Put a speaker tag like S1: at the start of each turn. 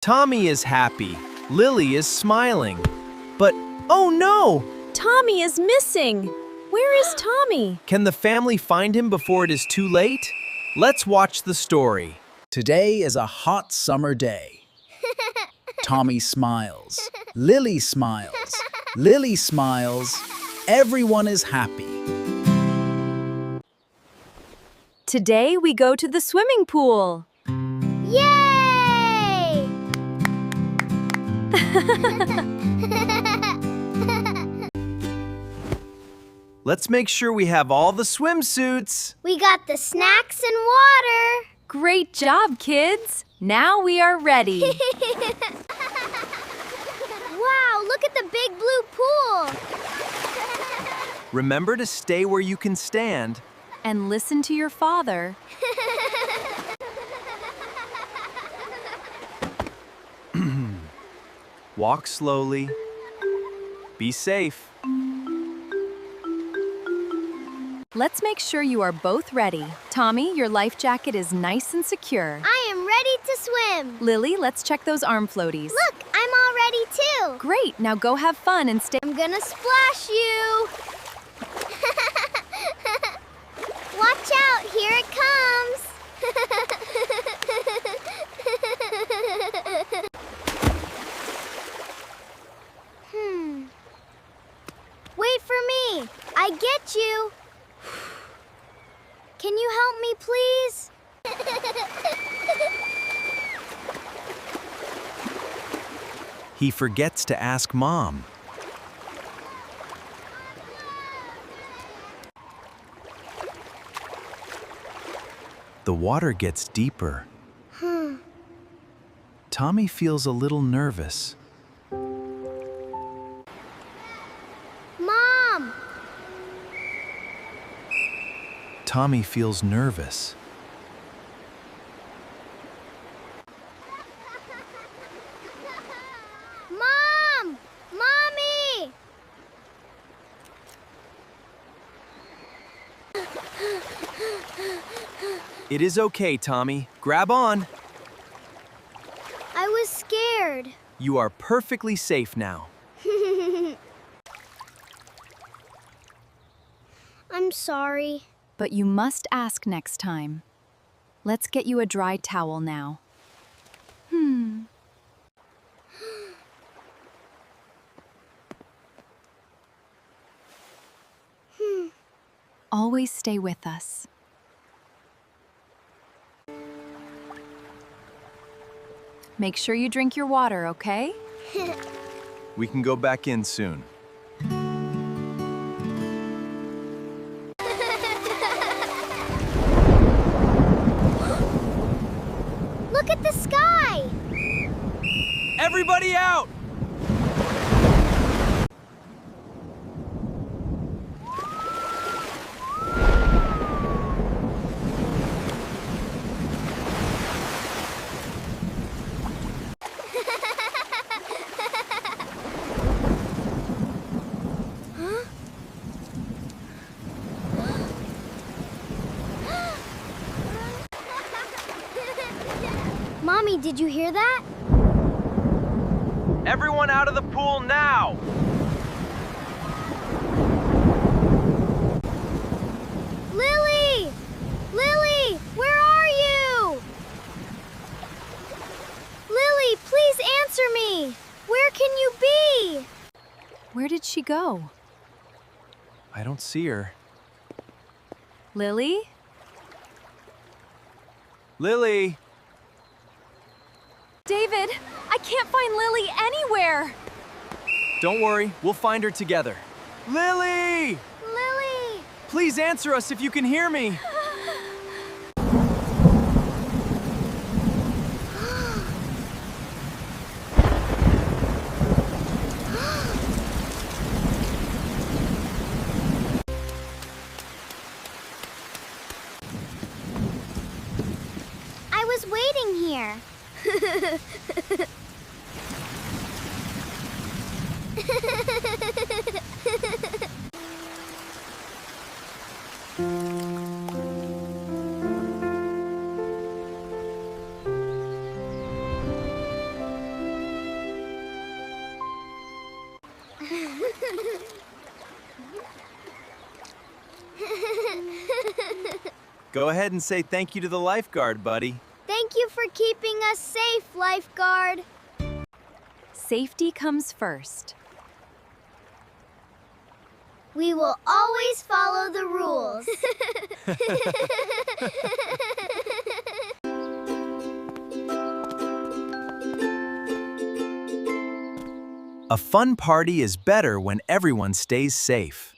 S1: Tommy is happy. Lily is smiling. But, oh no!
S2: Tommy is missing. Where is Tommy?
S1: Can the family find him before it is too late? Let's watch the story.
S3: Today is a hot summer day. Tommy smiles. Lily smiles. Lily smiles. Everyone is happy.
S2: Today we go to the swimming pool.
S4: Yay!
S1: Let's make sure we have all the swimsuits.
S4: We got the snacks and water.
S2: Great job, kids. Now we are ready.
S4: Wow, look at the big blue pool.
S1: Remember to stay where you can stand.
S2: And listen to your father.
S1: Walk slowly. Be safe.
S2: Let's make sure you are both ready. Tommy, your life jacket is nice and secure.
S4: I am ready to swim.
S2: Lily, let's check those arm floaties.
S4: Look, I'm all ready too.
S2: Great, now go have fun and stay.
S4: I'm gonna splash you. Watch out, here it comes. Wait for me. I get you. Can you help me, please?
S1: He forgets to ask Mom. The water gets deeper. Tommy feels a little nervous.
S4: Mom!
S1: Tommy feels nervous.
S4: Mom! Mommy!
S1: It is okay, Tommy. Grab on.
S4: I was scared.
S1: You are perfectly safe now.
S4: I'm sorry.
S2: But you must ask next time. Let's get you a dry towel now. Always stay with us. Make sure you drink your water, okay?
S1: We can go back in soon.
S4: Look at the sky!
S1: Everybody out!
S4: Mommy, did you hear that?
S1: Everyone out of the pool now!
S4: Lily! Lily, where are you? Lily, please answer me. Where can you be?
S2: Where did she go?
S1: I don't see her.
S2: Lily?
S1: Lily!
S2: David, I can't find Lily anywhere.
S1: Don't worry, we'll find her together. Lily!
S4: Lily!
S1: Please answer us if you can hear me.
S4: I was waiting here.
S1: Go ahead and say thank you to the lifeguard, buddy.
S4: Thank you for keeping us safe, lifeguard.
S2: Safety comes first.
S4: We will always follow the rules.
S1: A fun party is better when everyone stays safe.